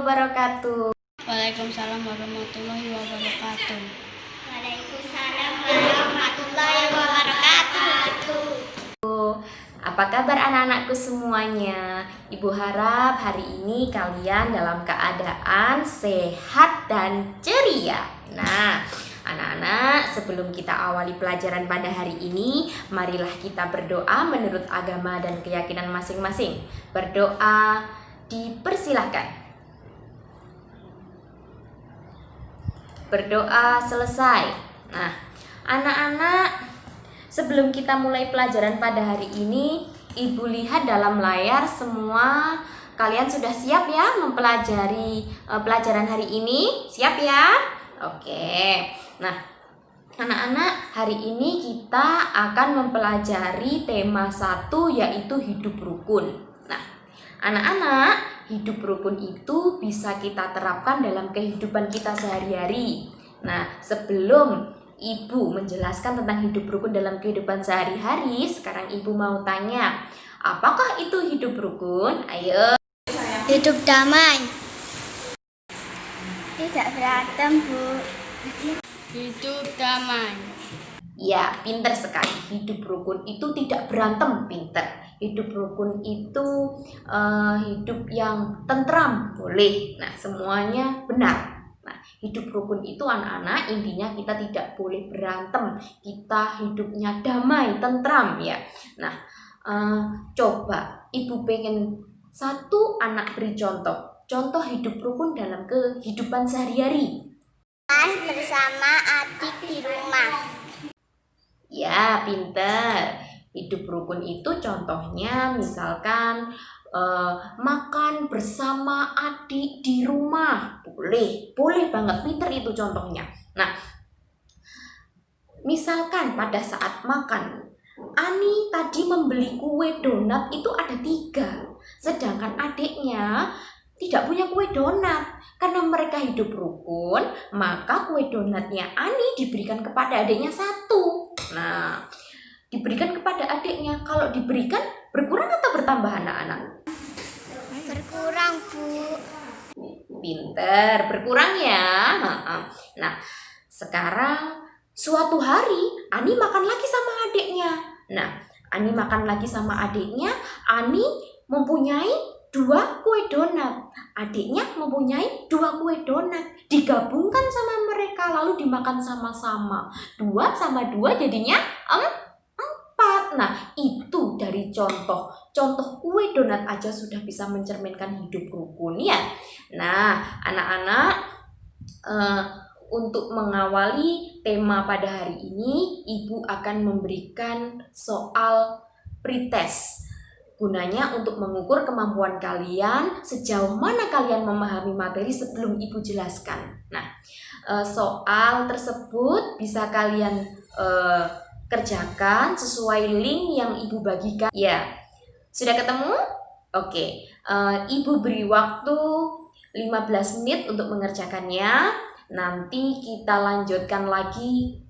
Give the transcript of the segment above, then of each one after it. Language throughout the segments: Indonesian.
wabarakatuh. Waalaikumsalam warahmatullahi wabarakatuh. Waalaikumsalam warahmatullahi wabarakatuh. Apa kabar anak-anakku semuanya? Ibu harap hari ini kalian dalam keadaan sehat dan ceria. Nah, anak-anak, sebelum kita awali pelajaran pada hari ini, marilah kita berdoa menurut agama dan keyakinan masing-masing. Berdoa dipersilahkan. Berdoa selesai. Nah, anak-anak, sebelum kita mulai pelajaran pada hari ini, Ibu lihat dalam layar semua kalian sudah siap ya mempelajari pelajaran hari ini? Siap ya? Oke. Nah, anak-anak, hari ini kita akan mempelajari tema 1 yaitu hidup rukun. Nah, anak-anak, hidup rukun itu bisa kita terapkan dalam kehidupan kita sehari-hari. Nah, sebelum Ibu menjelaskan tentang hidup rukun dalam kehidupan sehari-hari, sekarang Ibu mau tanya, apakah itu hidup rukun? Ayo. Hidup damai. Tidak berantem, Bu. Hidup damai. Ya, pinter sekali. Hidup rukun itu tidak berantem, pinter. Hidup rukun itu hidup yang tentram, boleh. Nah, semuanya benar. Nah, hidup rukun itu anak-anak intinya kita tidak boleh berantem. Kita hidupnya damai, tentram ya. Nah, coba Ibu pengen satu anak beri contoh. Contoh hidup rukun dalam kehidupan sehari-hari. Bersama adik di rumah. Ya, pinter. Hidup rukun itu contohnya misalkan makan bersama adik di rumah. Boleh banget, pinter itu contohnya. Nah, misalkan pada saat makan, Ani tadi membeli kue donat itu ada 3, sedangkan adiknya tidak punya kue donat. Karena mereka hidup rukun, maka kue donatnya Ani diberikan kepada adiknya 1. Nah, diberikan kepada adiknya. Kalau diberikan, berkurang atau bertambah anak-anak? Berkurang, Bu. Pinter, berkurang ya. Nah, sekarang suatu hari Ani makan lagi sama adiknya. Nah, Ani makan lagi sama adiknya. Ani mempunyai 2 kue donat. Adiknya mempunyai 2 kue donat. Digabungkan sama mereka lalu dimakan sama-sama. 2 sama 2 jadinya 4. Nah, itu dari contoh kue donat aja sudah bisa mencerminkan hidup rukun ya. Nah, anak-anak, untuk mengawali tema pada hari ini, Ibu akan memberikan soal pretest. Gunanya untuk mengukur kemampuan kalian sejauh mana kalian memahami materi sebelum Ibu jelaskan. Nah, soal tersebut bisa kalian kerjakan sesuai link yang Ibu bagikan. Ya, sudah ketemu? Oke, Ibu beri waktu 15 menit untuk mengerjakannya. Nanti kita lanjutkan lagi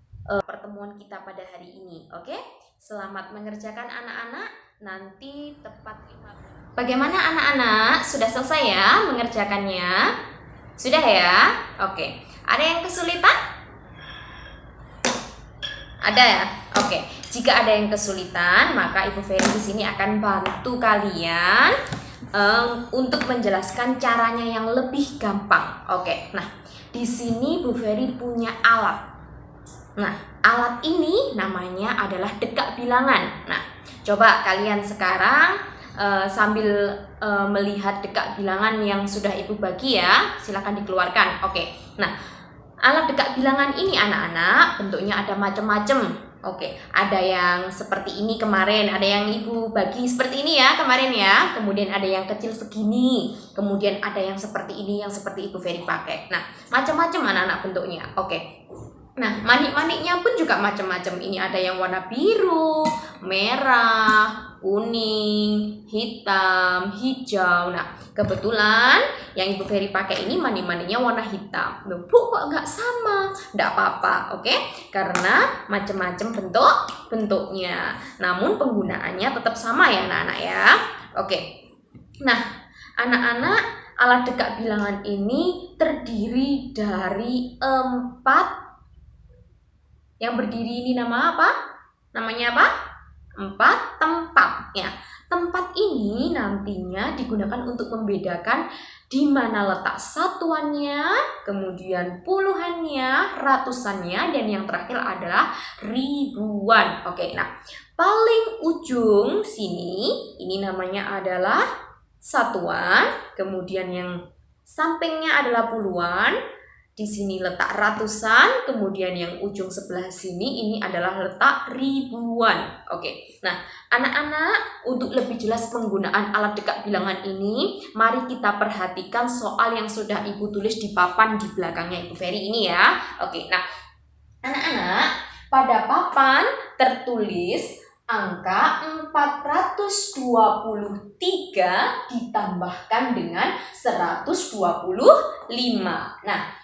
pertemuan kita pada hari ini. Oke? Selamat mengerjakan anak-anak. Nanti tepat 15. Bagaimana anak-anak? Sudah selesai ya mengerjakannya? Sudah ya? Oke. Ada yang kesulitan? Ada ya? Oke. Jika ada yang kesulitan, maka Ibu Ferry di sini akan bantu kalian untuk menjelaskan caranya yang lebih gampang. Oke. Nah, di sini Bu Ferry punya alat. Nah, alat ini namanya adalah dekat bilangan. Nah, coba kalian sekarang sambil melihat dekat bilangan yang sudah Ibu bagi ya, silakan dikeluarkan. Oke. Nah, alat dekat bilangan ini anak-anak bentuknya ada macam-macam. Oke, ada yang seperti ini kemarin, ada yang Ibu bagi seperti ini ya kemarin ya. Kemudian ada yang kecil segini, kemudian ada yang seperti ini yang seperti Ibu Ferry pakai. Nah, macam-macam anak-anak bentuknya. Oke. Nah, manik-maniknya pun juga macam-macam. Ini ada yang warna biru, merah, kuning, hitam, hijau. Nah, kebetulan yang Ibu Ferry pakai ini manik-maniknya warna hitam. Loh, Bu, kok nggak sama? Nggak apa-apa, oke? Karena macam-macam bentuknya. Namun penggunaannya tetap sama ya anak-anak ya. Oke. Nah, anak-anak alat dekat bilangan ini terdiri dari 4. Yang berdiri ini nama apa? Namanya apa? 4 tempat ya. Tempat ini nantinya digunakan untuk membedakan di mana letak satuannya, kemudian puluhannya, ratusannya, dan yang terakhir adalah ribuan. Oke, nah paling ujung sini ini namanya adalah satuan, kemudian yang sampingnya adalah puluhan. Di sini letak ratusan, kemudian yang ujung sebelah sini ini adalah letak ribuan. Oke, nah anak-anak, untuk lebih jelas penggunaan alat dekat bilangan ini, mari kita perhatikan soal yang sudah Ibu tulis di papan di belakangnya Ibu Ferry ini ya. Oke, nah anak-anak, pada papan tertulis angka 423 ditambahkan dengan 125. Nah,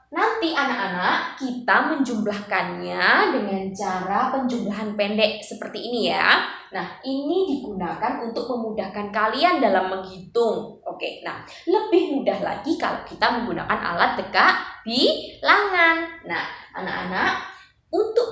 nanti anak-anak kita menjumlahkannya dengan cara penjumlahan pendek seperti ini ya. Nah, ini digunakan untuk memudahkan kalian dalam menghitung. Oke, nah lebih mudah lagi kalau kita menggunakan alat dekat bilangan. Nah, anak-anak, untuk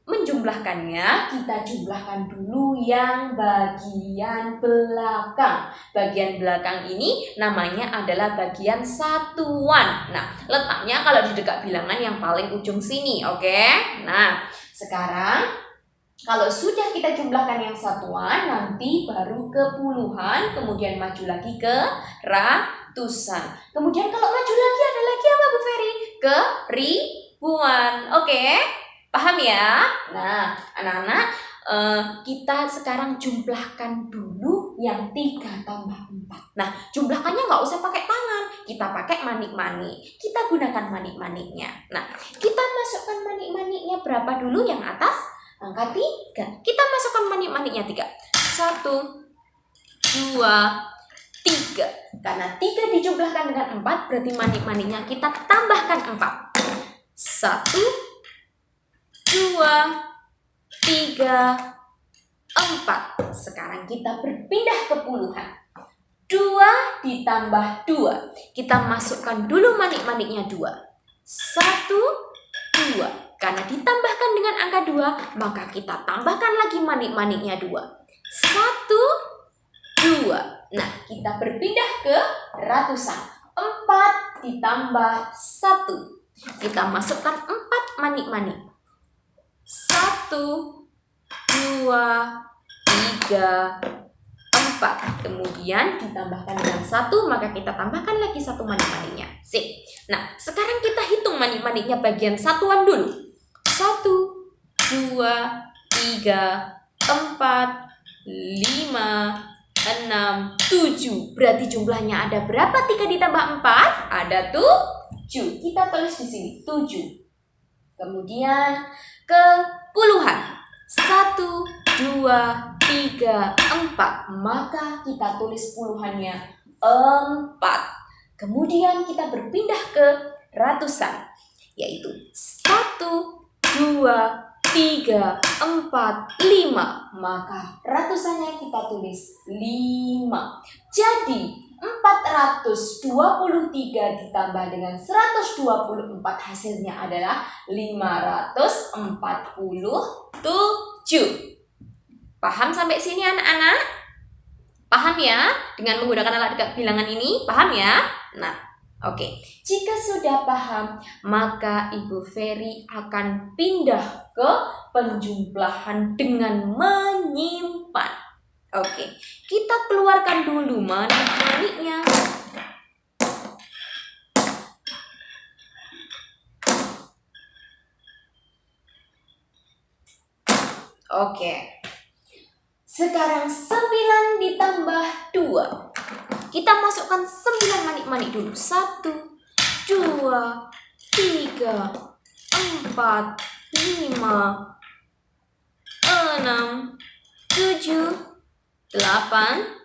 menjumlahkannya, kita jumlahkan dulu yang bagian belakang. Bagian belakang ini namanya adalah bagian satuan. Nah, letaknya kalau di dekat bilangan yang paling ujung sini, oke? Nah, sekarang kalau sudah kita jumlahkan yang satuan, nanti baru ke puluhan, kemudian maju lagi ke ratusan. Kemudian kalau maju lagi ada lagi apa Bu Ferry? Ke ribuan. Oke? Paham ya? Nah, anak-anak, kita sekarang jumlahkan dulu yang 3 tambah 4. Nah, jumlahkannya nggak usah pakai tangan, kita pakai manik-manik. Kita gunakan manik-maniknya. Nah, kita masukkan manik-maniknya berapa dulu yang atas? Angka 3. Kita masukkan manik-maniknya 3. 1, 2, 3. Karena 3 dijumlahkan dengan 4, berarti manik-maniknya kita tambahkan 4. 1, 2, 3, 4. Sekarang kita berpindah ke puluhan. 2 ditambah 2. Kita masukkan dulu manik-maniknya 2. 1, 2. Karena ditambahkan dengan angka 2, maka kita tambahkan lagi manik-maniknya 2. 1, 2. Nah, kita berpindah ke ratusan. 4 ditambah 1. Kita masukkan 4 manik-manik. 1, 2, 3, 4. Kemudian ditambahkan dengan 1, maka kita tambahkan lagi 1 manik-maniknya. Sip. Nah, sekarang kita hitung manik-maniknya bagian satuan dulu. 1, 2, 3, 4, 5, 6, 7. Berarti jumlahnya ada berapa? 3 ditambah 4? Ada 7. Kita tulis di sini 7. Kemudian ke puluhan. 1, 2, 3, 4. Maka kita tulis puluhannya 4. Kemudian kita berpindah ke ratusan, yaitu 1, 2, 3, 4, 5. Maka ratusannya kita tulis 5. Jadi 423 ditambah dengan 124, hasilnya adalah 547. Paham sampai sini anak-anak? Paham ya? Dengan menggunakan alat dekat bilangan ini, paham ya? Nah, oke. Jika sudah paham, maka Ibu Ferry akan pindah ke penjumlahan dengan menyimpan. Oke, kita keluarkan dulu manik-maniknya. Oke. Sekarang 9 ditambah 2. Kita masukkan 9 manik-manik dulu. 1, 2, 3, 4, 5, 6, 7, 8,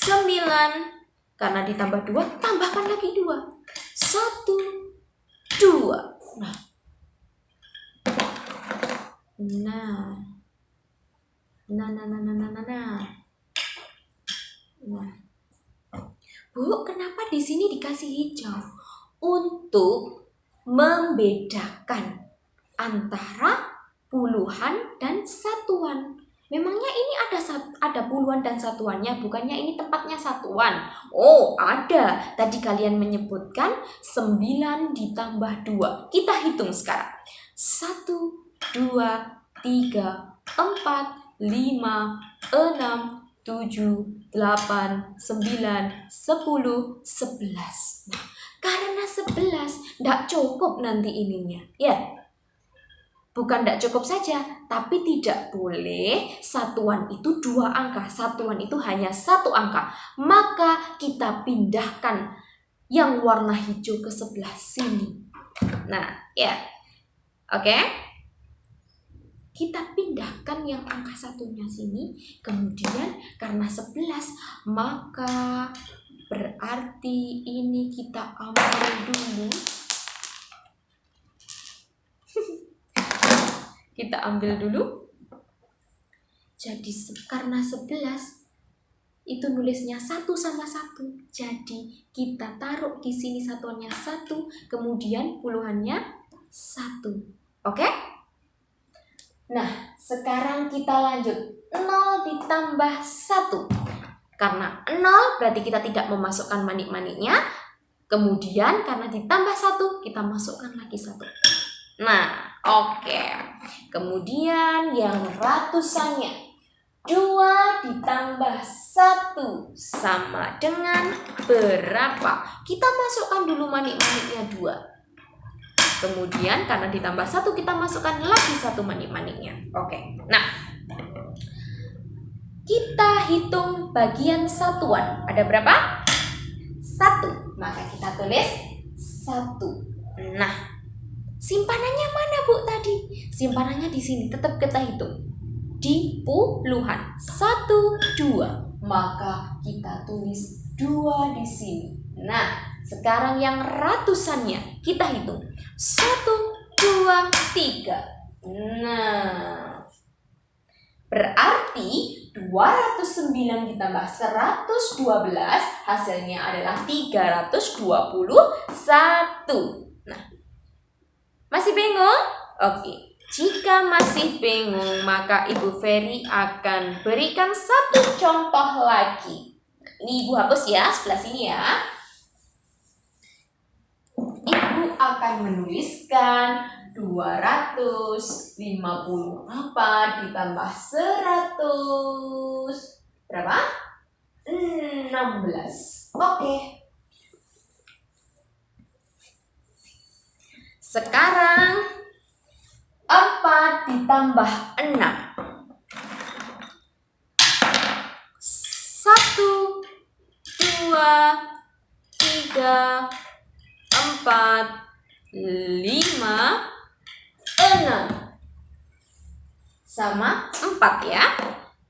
9. Karena ditambah 2, tambahkan lagi 2. 1, 2. Nah. Bu Bu, kenapa di sini dikasih hijau? Untuk membedakan antara puluhan dan satuan. Memangnya ini ada puluhan dan satuannya, bukannya ini tempatnya satuan? Oh, ada. Tadi kalian menyebutkan 9 ditambah 2. Kita hitung sekarang. 1, 2, 3, 4, 5, 6, 7, 8, 9, 10, 11. Nah, karena 11 tidak cukup nanti ininya. Ya, bukan tidak cukup saja, tapi tidak boleh satuan itu 2 angka. Satuan itu hanya 1 angka. Maka kita pindahkan yang warna hijau ke sebelah sini. Nah, ya. Oke. Kita pindahkan yang angka satunya sini. Kemudian karena 11, maka berarti ini kita ambil dulu. Kita ambil dulu. Jadi karena 11 itu nulisnya 1 sama 1. Jadi kita taruh di sini satuannya 1, kemudian puluhannya 1. Oke? Nah, sekarang kita lanjut. 0 ditambah 1. Karena 0 berarti kita tidak memasukkan manik-maniknya. Kemudian karena ditambah 1, kita masukkan lagi 1. Nah, oke. Kemudian yang ratusannya. 2 ditambah 1 sama dengan berapa? Kita masukkan dulu manik-maniknya 2. Kemudian karena ditambah 1, kita masukkan lagi 1 manik-maniknya. Oke. Nah, kita hitung bagian satuan. Ada berapa? 1. Maka kita tulis 1. Nah, simpanannya mana, Bu, tadi? Simpanannya di sini. Tetap kita hitung. Di puluhan. 1, 2. Maka kita tulis 2 di sini. Nah, sekarang yang ratusannya kita hitung. 1, 2, 3. Nah, berarti 209 ditambah 112 hasilnya adalah 321. Nah, masih bingung? Oke. Jika masih bingung, maka Ibu Ferry akan berikan 1 contoh lagi. Ini Ibu hapus ya, sebelah sini ya. Ibu akan menuliskan 254 ditambah 100. Berapa? 16. Oke. Sekarang 4 ditambah 6. 1, 2, 3, 4, 5, 6. Sama 4 ya.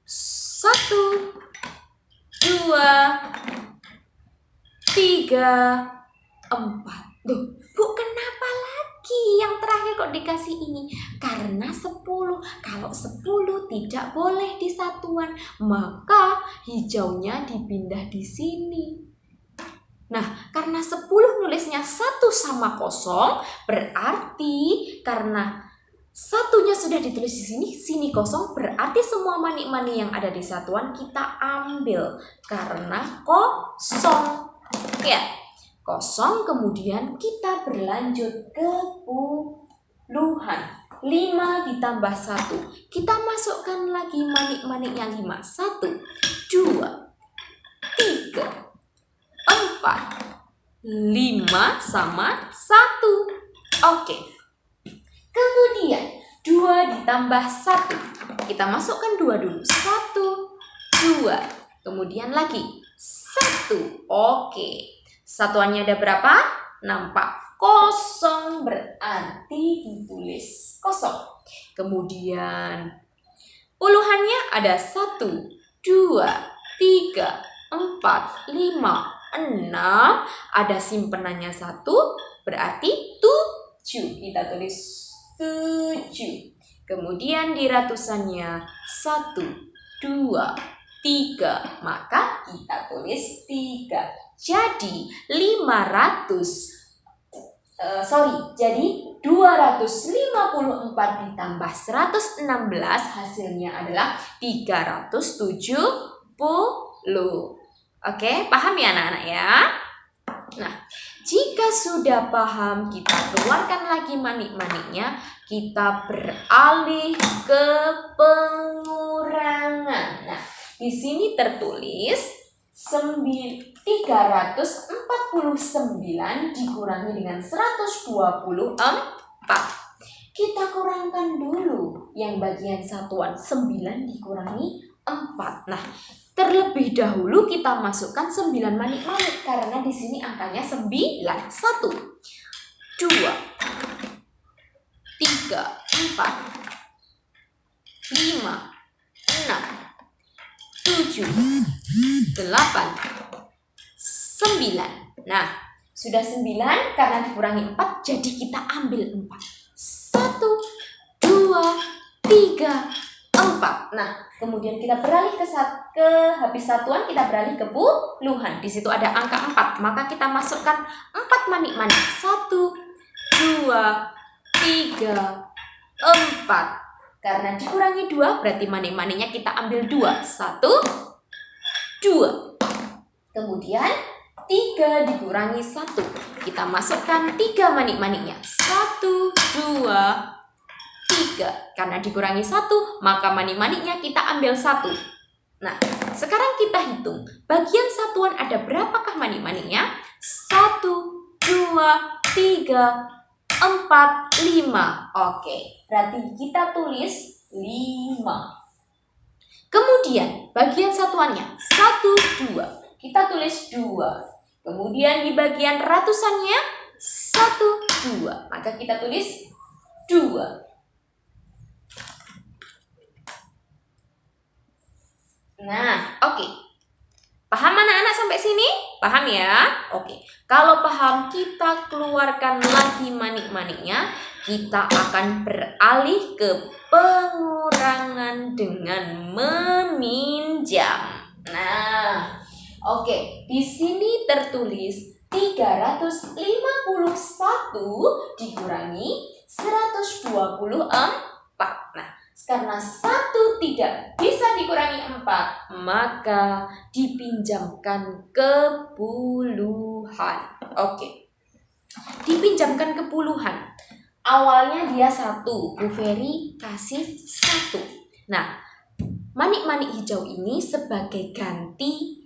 1, 2, 3, 4. Duh, Bu, kenapa lagi yang terakhir kok dikasih ini? Karena 10. Kalau 10 tidak boleh di satuan, maka hijaunya dipindah di sini. Nah, karena 10 nulisnya 1 sama 0, berarti karena satunya sudah ditulis di sini, sini kosong, berarti semua manik-manik yang ada di satuan kita ambil karena kosong. Ya. Kosong, kemudian kita berlanjut ke puluhan. 5 ditambah 1. Kita masukkan lagi manik-maniknya 5. 1, 2, 3, 4, 5 sama 1. Oke. Kemudian 2 ditambah 1. Kita masukkan 2 dulu. 1, 2. Kemudian lagi 1. Oke. Satuannya ada berapa? Nampak kosong, berarti ditulis kosong. Kemudian puluhannya ada 1, 2, 3, 4, 5, 6. Ada simpenannya 1, berarti 7. Kita tulis 7. Kemudian di ratusannya 1, 2, 3. Maka kita tulis 3. Jadi 254 ditambah 116 hasilnya adalah 370. Oke, paham ya anak-anak ya? Nah, jika sudah paham, kita keluarkan lagi manik-maniknya. Kita beralih ke pengurangan. Nah, di sini tertulis 349 dikurangi dengan 124. Kita kurangkan dulu yang bagian satuan 9 dikurangi 4. Nah, terlebih dahulu kita masukkan 9 manik-manik karena di sini angkanya 9. 1, 2, 3, 4, 5, 6, 7, 8, 9. Nah, sudah 9 karena dikurangi 4, jadi kita ambil 4. 1, 2, 3, 4. Nah, kemudian kita beralih ke habis satuan, kita beralih ke puluhan. Di situ ada angka 4, maka kita masukkan 4 manik-manik. 1, 2, 3, 4. Karena dikurangi 2, berarti manik-maniknya kita ambil 2. 1, 2. Kemudian 3 dikurangi 1. Kita masukkan 3 manik-maniknya. 1, 2, 3. Karena dikurangi 1, maka manik-maniknya kita ambil 1. Nah, sekarang kita hitung. Bagian satuan ada berapakah manik-maniknya? 1, 2, 3, 4, 5. Oke, berarti kita tulis 5. Kemudian bagian satuannya 1, 2. Kita tulis 2. Kemudian di bagian ratusannya 1, 2. Maka kita tulis 2. Nah, oke. Paham anak-anak sampai sini? Paham ya? Oke. Kalau paham, kita keluarkan lagi manik-maniknya. Kita akan beralih ke pengurangan dengan meminjam. Nah, oke. Di sini tertulis 351 dikurangi 124. Nah, karena 1 tidak bisa dikurangi 4, maka dipinjamkan ke puluhan. Oke. Dipinjamkan ke puluhan. Awalnya dia 1, Bu Ferry kasih 1. Nah, manik-manik hijau ini sebagai ganti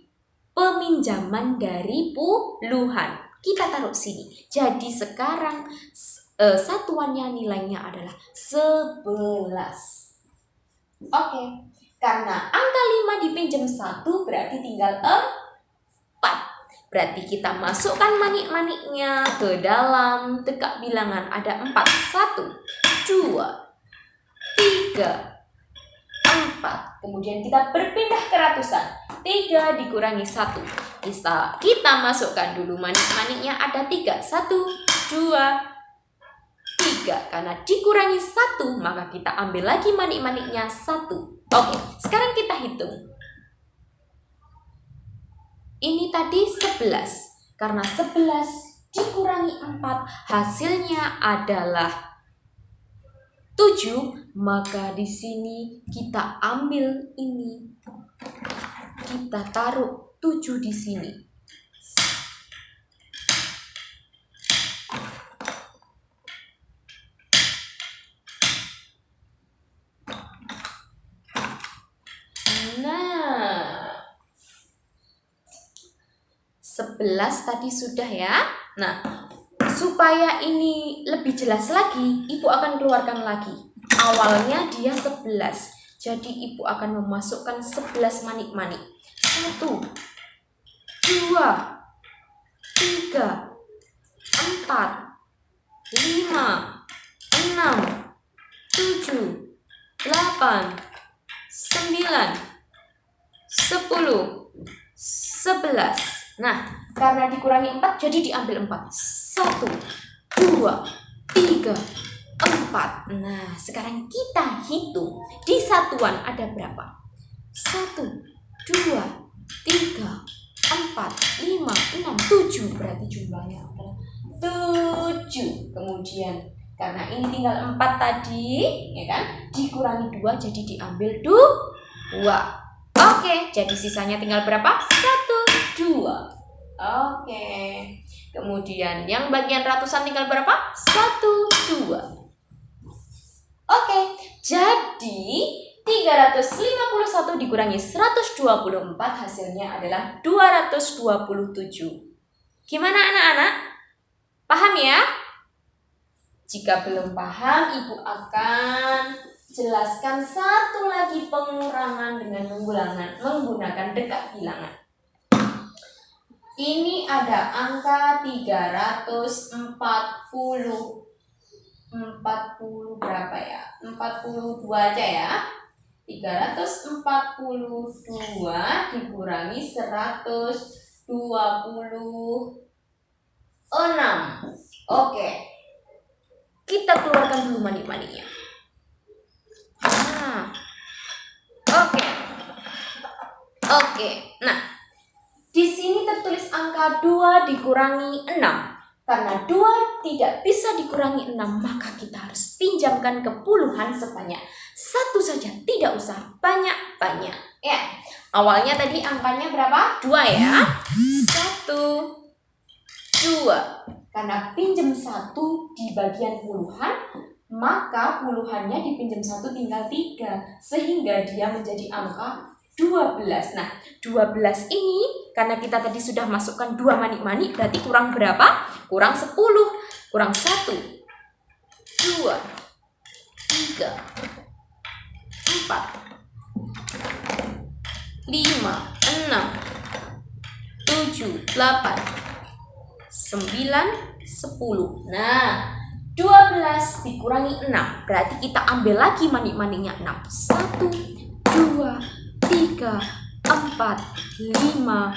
peminjaman dari puluhan. Kita taruh sini. Jadi sekarang satuannya nilainya adalah 11. Oke, karena angka 5 dipinjam 1 berarti tinggal 4. Berarti kita masukkan manik-maniknya ke dalam tegak bilangan. Ada 4. 1, 2, 3, 4. Kemudian kita berpindah ke ratusan. 3 dikurangi 1. Kita masukkan dulu manik-maniknya. Ada 3. 1, 2, 3. Karena dikurangi 1, maka kita ambil lagi manik-maniknya 1. Oke, sekarang kita hitung. Ini tadi 11. Karena 11 dikurangi 4, hasilnya adalah 7. Maka di sini kita ambil ini. Kita taruh 7 di sini. Nah, 11 tadi sudah ya. Nah, supaya ini lebih jelas lagi, Ibu akan keluarkan lagi. Awalnya dia 11. Jadi Ibu akan memasukkan 11 manik-manik. 1, 2, 3, 4, 5, 6, 7, 8, 9, 10, 11. Nah, karena dikurangi 4, jadi diambil 4. 1, 2, 3, 4. Nah, sekarang kita hitung. Di satuan ada berapa? 1, 2, 3, 4, 5, 6, 7. Berarti jumlahnya adalah 7. Kemudian karena ini tinggal 4 tadi, ya kan? Dikurangi 2 jadi diambil 2. Oke, jadi sisanya tinggal berapa? 1, 2. Oke. Kemudian yang bagian ratusan tinggal berapa? 1, 2. Oke, jadi 351 dikurangi 124 hasilnya adalah 227. Gimana anak-anak? Paham ya? Jika belum paham, Ibu akan jelaskan satu lagi pengurangan dengan menggunakan dekat bilangan. Ini ada angka 340 berapa ya? 42 aja ya. 342 dikurangi 126. Oke. Kita keluarkan dulu manik-maniknya. Oke. Nah, di sini tertulis angka 2 dikurangi 6. Karena 2 tidak bisa dikurangi 6, maka kita harus pinjamkan ke puluhan sebanyak 1 saja. Tidak usah banyak-banyak. Ya, awalnya tadi angkanya berapa? 2 ya. 1, 2. Karena pinjam 1 di bagian puluhan, maka puluhannya dipinjam 1 tinggal 3. Sehingga dia menjadi angka 12. Nah, 12 ini karena kita tadi sudah masukkan 2 manik-manik, berarti kurang berapa? Kurang 10. Kurang 1, 2, 3, 4, 5, 6, 7, 8, 9, 10. Nah, 12 dikurangi 6. Berarti kita ambil lagi manik-maniknya 6. 1, 2, 3, 4, 5,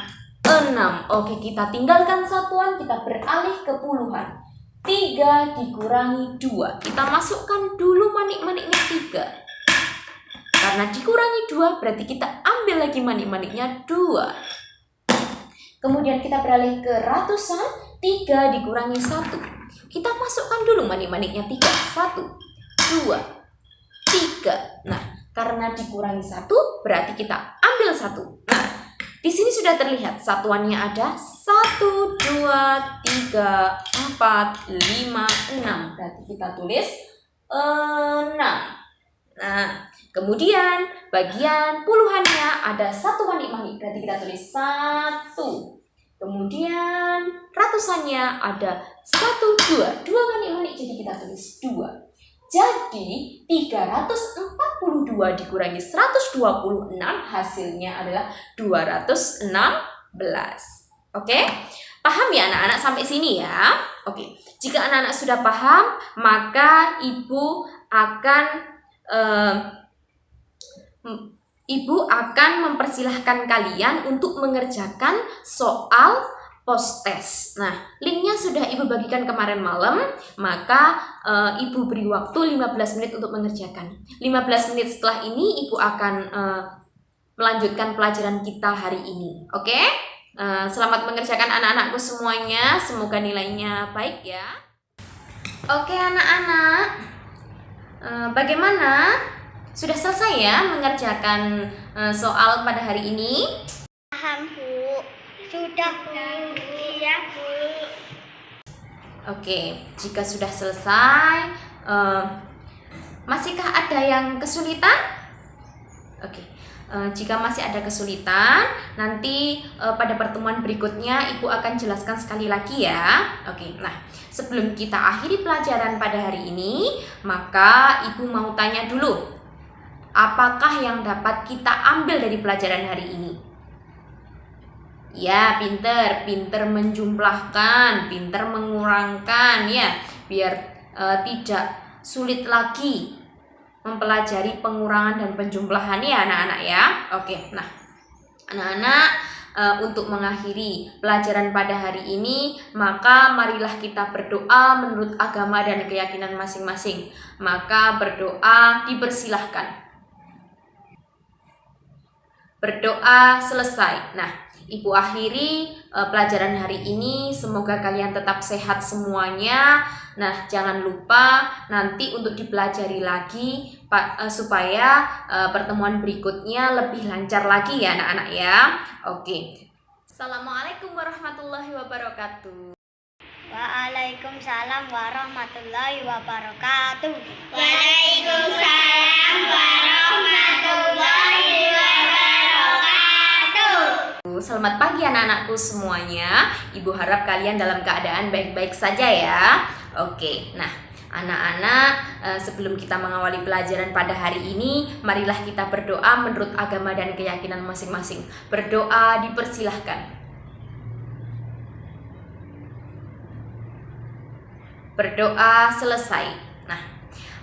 6. Oke, kita tinggalkan satuan, kita beralih ke puluhan. 3 dikurangi 2. Kita masukkan dulu manik-maniknya 3. Karena dikurangi 2, berarti kita ambil lagi manik-maniknya 2. Kemudian kita beralih ke ratusan. 3 dikurangi 1. Kita masukkan dulu manik-maniknya 3. 1, 2, 3. Nah, karena dikurangi 1, berarti kita ambil 1. Nah, di sini sudah terlihat satuannya ada 1, 2, 3, 4, 5, 6. Berarti kita tulis 6. Nah, kemudian bagian puluhannya ada 1 manik-manik. Berarti kita tulis 1. Kemudian ratusannya ada 1, 2. 2 manik-manik, jadi kita tulis 2. Jadi 342 dikurangi 126 hasilnya adalah 216. Oke? Paham ya anak-anak sampai sini ya? Oke. Jika anak-anak sudah paham, maka Ibu akan mempersilahkan kalian untuk mengerjakan soal post-test. Nah, linknya sudah Ibu bagikan kemarin malam, maka Ibu beri waktu 15 menit untuk mengerjakan. 15 menit setelah ini Ibu akan melanjutkan pelajaran kita hari ini. Oke? Selamat mengerjakan anak-anakku semuanya, semoga nilainya baik ya. Oke anak-anak, bagaimana? Sudah selesai ya mengerjakan soal pada hari ini? Paham, Bu. Sudah, Bu. Iya, Bu. Oke, jika sudah selesai, masihkah ada yang kesulitan? Oke, jika masih ada kesulitan, nanti pada pertemuan berikutnya Ibu akan jelaskan sekali lagi ya. Oke, nah sebelum kita akhiri pelajaran pada hari ini, maka Ibu mau tanya dulu, apakah yang dapat kita ambil dari pelajaran hari ini? Ya, pinter menjumlahkan, pinter mengurangkan ya, biar tidak sulit lagi mempelajari pengurangan dan penjumlahan ya anak-anak ya. Oke, nah anak-anak, untuk mengakhiri pelajaran pada hari ini, maka marilah kita berdoa menurut agama dan keyakinan masing-masing. Maka berdoa dipersilahkan. berdoa selesai. Nah, Ibu akhiri pelajaran hari ini. Semoga kalian tetap sehat semuanya. Nah, jangan lupa nanti untuk dipelajari lagi supaya pertemuan berikutnya lebih lancar lagi ya anak-anak ya. Oke. Assalamualaikum warahmatullahi wabarakatuh. Waalaikumsalam warahmatullahi wabarakatuh. Waalaikumsalam warahmatullahi wabarakatuh. Selamat pagi anak-anakku semuanya. Ibu harap kalian dalam keadaan baik-baik saja ya. Oke, nah anak-anak, sebelum kita mengawali pelajaran pada hari ini, marilah kita berdoa menurut agama dan keyakinan masing-masing. Berdoa dipersilahkan. Berdoa selesai. Nah,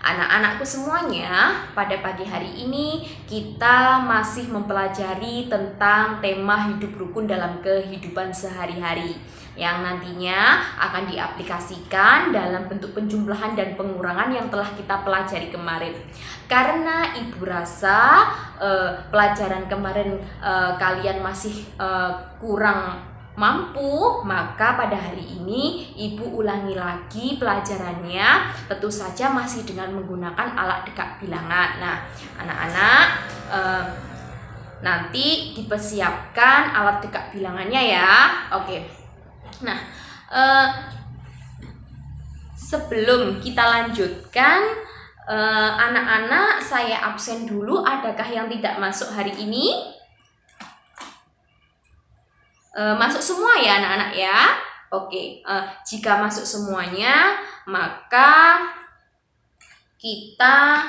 anak-anakku semuanya, pada pagi hari ini kita masih mempelajari tentang tema hidup rukun dalam kehidupan sehari-hari yang nantinya akan diaplikasikan dalam bentuk penjumlahan dan pengurangan yang telah kita pelajari kemarin. Karena ibu rasa pelajaran kemarin kalian masih kurang mampu, maka pada hari ini ibu ulangi lagi pelajarannya, tentu saja masih dengan menggunakan alat dekat bilangan. Nah, anak-anak nanti dipersiapkan alat dekat bilangannya ya. Oke. Nah, sebelum kita lanjutkan, anak-anak saya absen dulu. Adakah yang tidak masuk hari ini? Masuk semua ya anak-anak ya. Oke, jika masuk semuanya, maka kita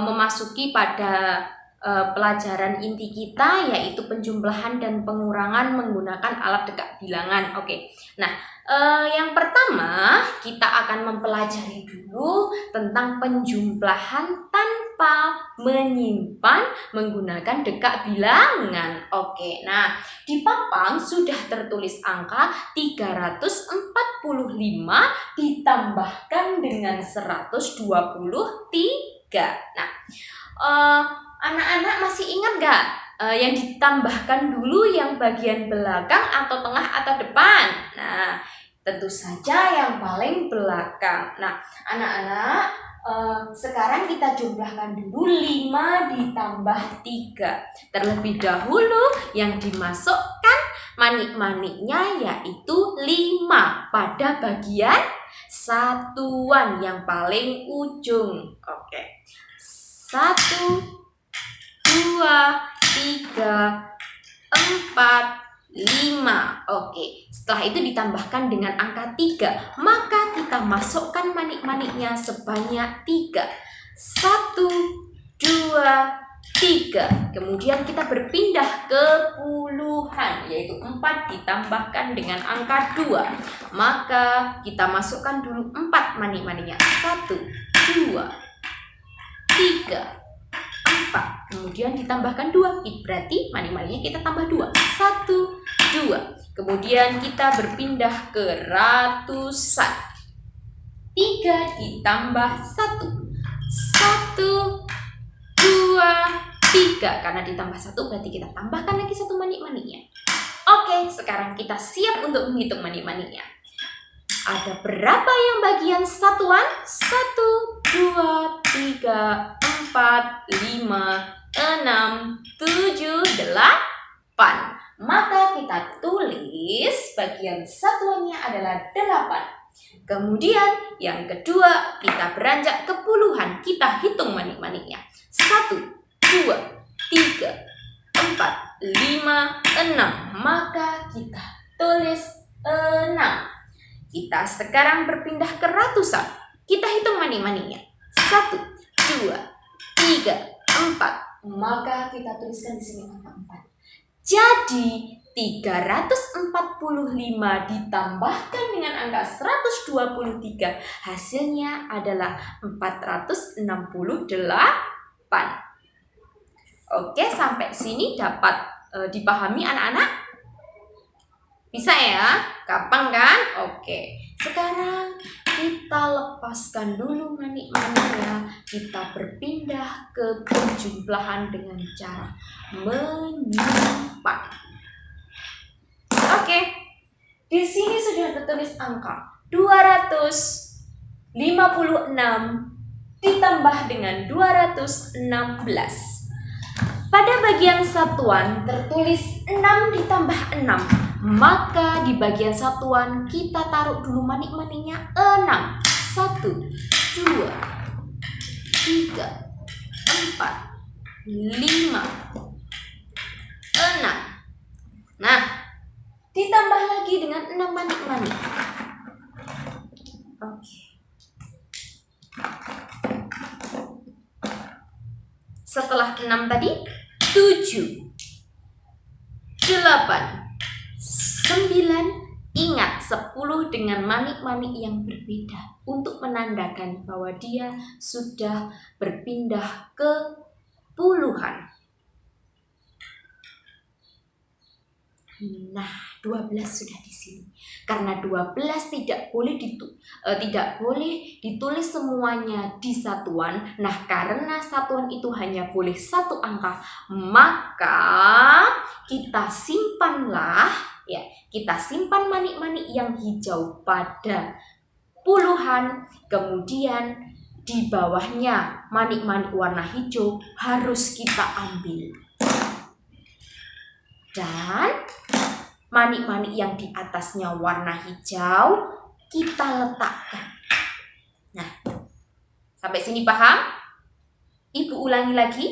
memasuki pada pelajaran inti kita, yaitu penjumlahan dan pengurangan menggunakan alat dekat bilangan. Oke, nah yang pertama kita akan mempelajari dulu tentang penjumlahan tanpa menyimpan menggunakan dekat bilangan. Oke, nah di papan sudah tertulis angka 345 ditambahkan dengan 123. Nah, anak-anak masih ingat gak yang ditambahkan dulu yang bagian belakang atau tengah atau depan? Nah, tentu saja yang paling belakang. Nah, anak-anak, sekarang kita jumlahkan dulu 5 ditambah 3. Terlebih dahulu yang dimasukkan manik-maniknya yaitu 5 pada bagian satuan yang paling ujung. Oke. 1, 2, 3, 4, 5. Oke, setelah itu ditambahkan dengan angka 3, maka kita masukkan manik-maniknya sebanyak 3. 1, 2, 3. Kemudian kita berpindah ke puluhan, yaitu 4 ditambahkan dengan angka 2. Maka kita masukkan dulu 4 manik-maniknya. 1, 2, 3, 4. Kemudian ditambahkan 2, berarti manik-maniknya kita tambah 2. 1, 2. Kemudian kita berpindah ke ratusan. 3 ditambah 1. 1, 2, 3. Karena ditambah 1 berarti kita tambahkan lagi 1 manik-maniknya. Oke, sekarang kita siap untuk menghitung manik-maniknya. Ada berapa yang bagian satuan? 1, 2, 3, 4, 5, 6, 7, 8. Maka kita tulis bagian satuannya adalah 8. Kemudian yang kedua kita beranjak ke puluhan. Kita hitung manik-maniknya. 1, 2, 3, 4, 5, 6. Maka kita tulis 6. Kita sekarang berpindah ke ratusan. Kita hitung manik-maniknya. 1, 2, 3, 4. Maka kita tuliskan di sini angka 4. Jadi 345 ditambahkan dengan angka 123, hasilnya adalah 468. Oke, sampai sini dapat dipahami anak-anak? Bisa ya? Gampang kan? Oke. Sekarang kita lepaskan dulu manik-maniknya. Kita berpindah ke penjumlahan dengan cara menyimpan. Oke, di sini sudah tertulis angka 256 ditambah dengan 216. Pada bagian satuan tertulis 6 ditambah 6. Maka di bagian satuan kita taruh dulu manik-maniknya 6. 1, 2, 3, 4, 5, 6. Nah, ditambah lagi dengan 6 manik-manik. Oke. Setelah 6 tadi, 7, 8, 9. Ingat 10 dengan manik-manik yang berbeda untuk menandakan bahwa dia sudah berpindah ke puluhan. Nah, 12 sudah di sini. Karena 12 tidak boleh ditulis semuanya di satuan. Nah, karena satuan itu hanya boleh satu angka, maka kita simpanlah ya. Kita simpan manik-manik yang hijau pada puluhan, kemudian di bawahnya manik-manik warna hijau harus kita ambil. Dan manik-manik yang di atasnya warna hijau kita letakkan. Nah, sampai sini paham? Ibu ulangi lagi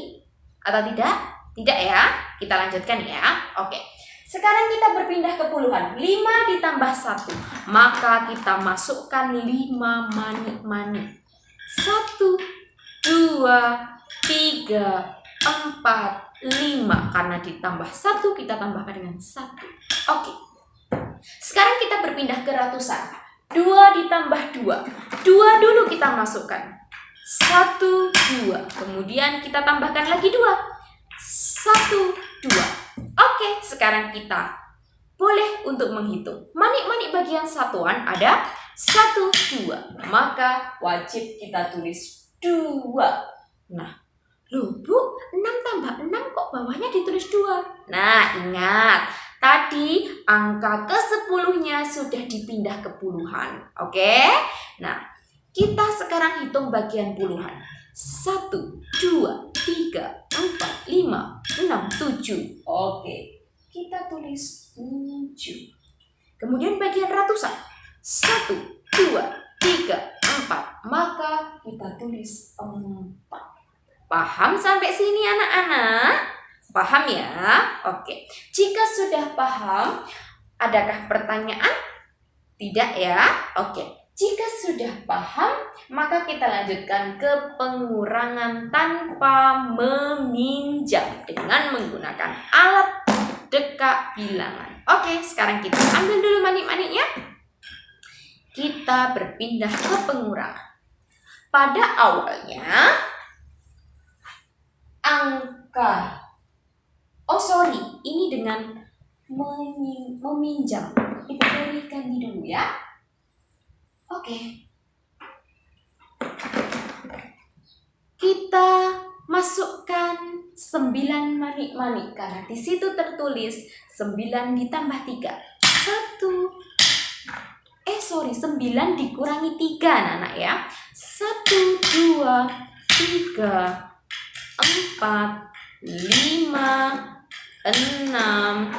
atau tidak? Tidak ya? Kita lanjutkan ya. Oke. Sekarang kita berpindah ke puluhan. 5 ditambah 1. Maka kita masukkan 5 manik-manik. 1, 2, 3, 4, 5. Karena ditambah 1 kita tambahkan dengan 1. Oke. Sekarang kita berpindah ke ratusan. 2 ditambah 2. 2 dulu kita masukkan. 1, 2. Kemudian kita tambahkan lagi 2. 1, 2. Oke, sekarang kita boleh untuk menghitung. Manik-manik bagian satuan ada 1, 2. Maka wajib kita tulis 2. Nah, loh Bu, 6 tambah 6 kok bawahnya ditulis 2? Nah, ingat, tadi angka ke-10-nya sudah dipindah ke puluhan. Oke? Nah, kita sekarang hitung bagian puluhan. 1, 2, 3, 4, 5, 6, 7. Oke, kita tulis 7. Kemudian bagian ratusan. 1, 2, 3, 4. Maka kita tulis 4. Paham sampai sini anak-anak? Paham ya? Oke. Jika sudah paham, adakah pertanyaan? Tidak ya? Oke. Jika sudah paham, maka kita lanjutkan ke pengurangan tanpa meminjam dengan menggunakan alat dekak bilangan. Oke, sekarang kita ambil dulu manik-maniknya. Kita berpindah ke pengurangan. Pada awalnya, ini dengan meminjam. Kita berikan dulu ya. Oke. Kita masukkan 9 manik-manik karena di situ tertulis 9 ditambah 3. 9 dikurangi 3 anak-anak ya. 1, 2, 3, 4, 5, 6,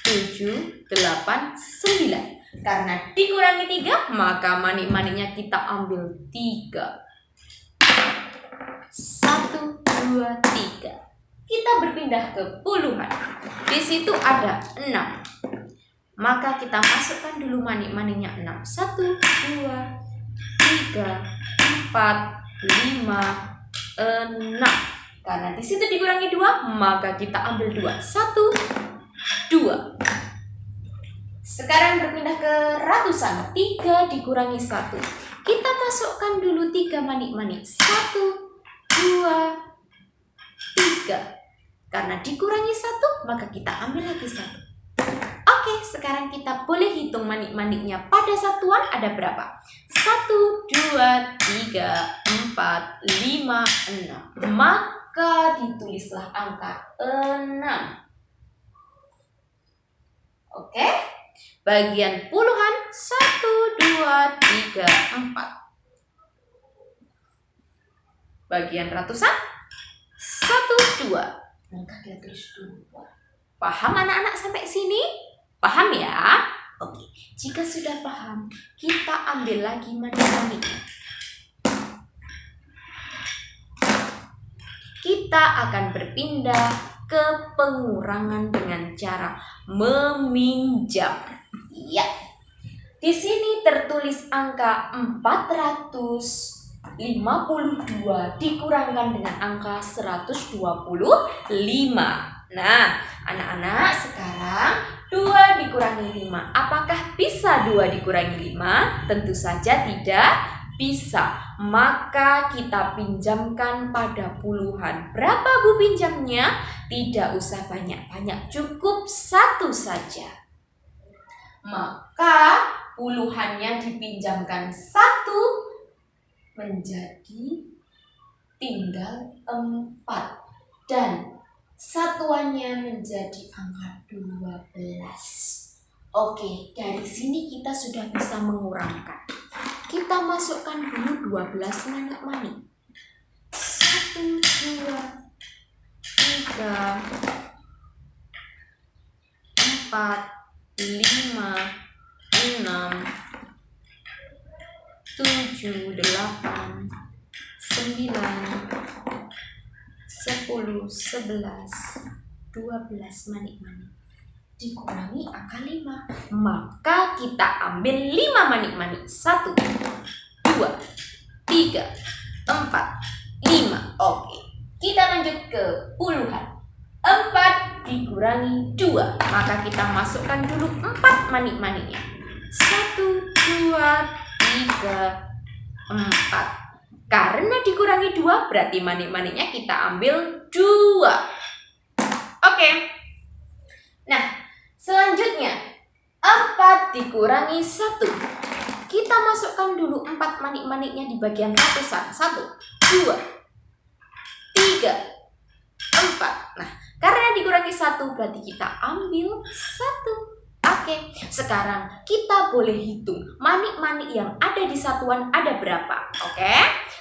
7, 8, 9. Karena dikurangi 3, maka manik-maniknya kita ambil 3. 1, 2, 3. Kita berpindah ke puluhan. Di situ ada 6. Maka kita masukkan dulu manik-maniknya 6. 1, 2, 3, 4, 5, 6. Karena di situ dikurangi 2, maka kita ambil 2. 1, 2. Sekarang berpindah ke ratusan. 3 dikurangi 1. Kita masukkan dulu 3 manik-manik. 1, 2, 3. Karena dikurangi 1, maka kita ambil lagi 1. Oke, sekarang kita boleh hitung manik-maniknya pada satuan ada berapa? 1, 2, 3, 4, 5, 6. Maka ditulislah angka 6. Oke? Bagian puluhan 1, 2, 3, 4. Bagian ratusan 1, 2. Maka kita tulis 2. Paham anak-anak sampai sini? Paham ya? Oke, jika sudah paham, kita ambil lagi manik-maniknya. Kita akan berpindah ke pengurangan dengan cara meminjam. Iya. Di sini tertulis angka 452 dikurangkan dengan angka 125. Nah, anak-anak sekarang 2 dikurangi 5. Apakah bisa 2 dikurangi 5? Tentu saja tidak bisa. Maka kita pinjamkan pada puluhan. Berapa Bu pinjamnya? Tidak usah banyak-banyak, cukup 1 saja. Maka puluhannya dipinjamkan 1 menjadi tinggal 4. Dan satuannya menjadi angka 12. Oke, dari sini kita sudah bisa mengurangkan. Kita masukkan dulu 12 manik-manik. 1, 2, 3, 4, 5, 6, 7, 8, 9, 10, 11, 12 manik-manik dikurangi angka 5. Maka kita ambil 5 manik-manik. 1, 2, 3, 4, 5. Oke, kita lanjut ke puluhan. 4 dikurangi 2. Maka kita masukkan dulu 4 manik-maniknya. 1, 2, 3, 4. Karena dikurangi 2 berarti manik-maniknya kita ambil 2. Oke. Nah, selanjutnya 4 dikurangi 1. Kita masukkan dulu 4 manik-maniknya di bagian ratusan. 1, 2, 3, 4. Nah, karena dikurangi 1 berarti kita ambil 1. Oke, sekarang kita boleh hitung manik-manik yang ada di satuan ada berapa. Oke,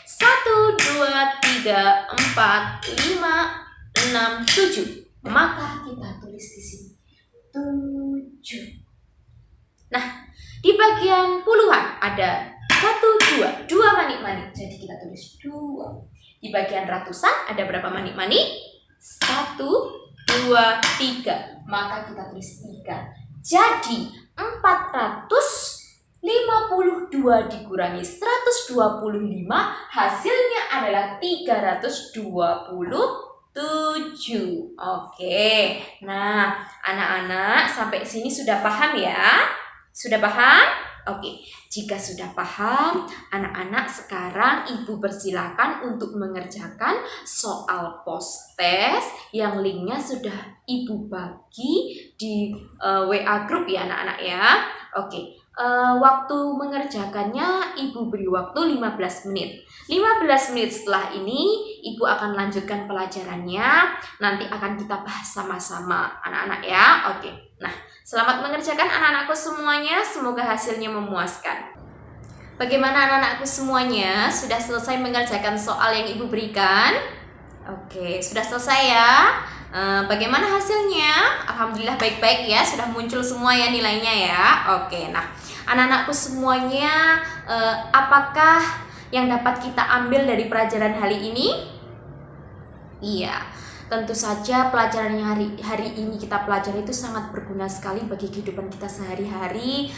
1, 2, 3, 4, 5, 6, 7. Maka kita tulis di sini 7. Nah, di bagian puluhan ada 1, 2 manik-manik. Jadi kita tulis 2. Di bagian ratusan ada berapa manik-manik? 1, 2, 3. Maka kita tulis 3. Jadi 452 dikurangi 125 hasilnya adalah 327. Oke. Nah, anak-anak sampai sini sudah paham ya? Sudah paham? Oke, jika sudah paham, anak-anak sekarang Ibu persilakan untuk mengerjakan soal post-test yang linknya sudah Ibu bagi di WA group ya anak-anak ya. Oke, waktu mengerjakannya Ibu beri waktu 15 menit. 15 menit setelah ini Ibu akan lanjutkan pelajarannya. Nanti akan kita bahas sama-sama anak-anak ya. Oke, nah selamat mengerjakan anak-anakku semuanya. Semoga hasilnya memuaskan. Bagaimana anak-anakku semuanya? Sudah selesai mengerjakan soal yang Ibu berikan? Oke, sudah selesai ya. Bagaimana hasilnya? Alhamdulillah baik-baik ya. Sudah muncul semua ya nilainya ya. Oke, nah anak-anakku semuanya, apakah yang dapat kita ambil dari pelajaran hari ini? Iya, tentu saja pelajaran yang hari ini kita pelajari itu sangat berguna sekali bagi kehidupan kita sehari-hari,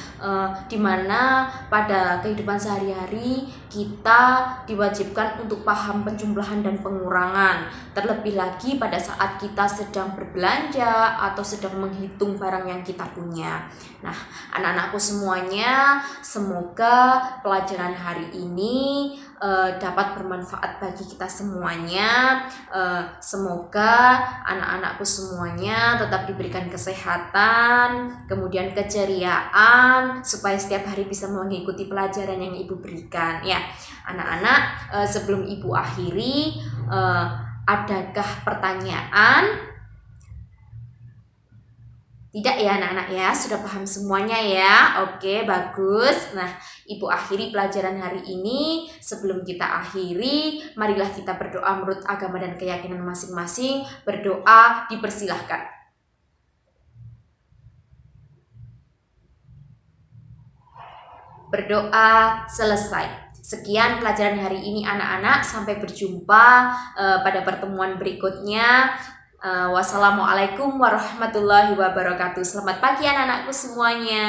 di mana pada kehidupan sehari-hari kita diwajibkan untuk paham penjumlahan dan pengurangan. Terlebih lagi pada saat kita sedang berbelanja atau sedang menghitung barang yang kita punya. Nah, anak-anakku semuanya, semoga pelajaran hari ini dapat bermanfaat bagi kita semuanya. Semoga anak-anakku semuanya tetap diberikan kesehatan, kemudian keceriaan, supaya setiap hari bisa mengikuti pelajaran yang Ibu berikan ya. Anak-anak, sebelum Ibu akhiri, adakah pertanyaan? Tidak ya anak-anak ya, sudah paham semuanya ya. Oke, bagus. Nah, Ibu akhiri pelajaran hari ini. Sebelum kita akhiri, marilah kita berdoa menurut agama dan keyakinan masing-masing. Berdoa dipersilahkan. Berdoa selesai. Sekian pelajaran hari ini anak-anak. Sampai berjumpa pada pertemuan berikutnya. Wassalamualaikum warahmatullahi wabarakatuh. Selamat pagi anak-anakku semuanya.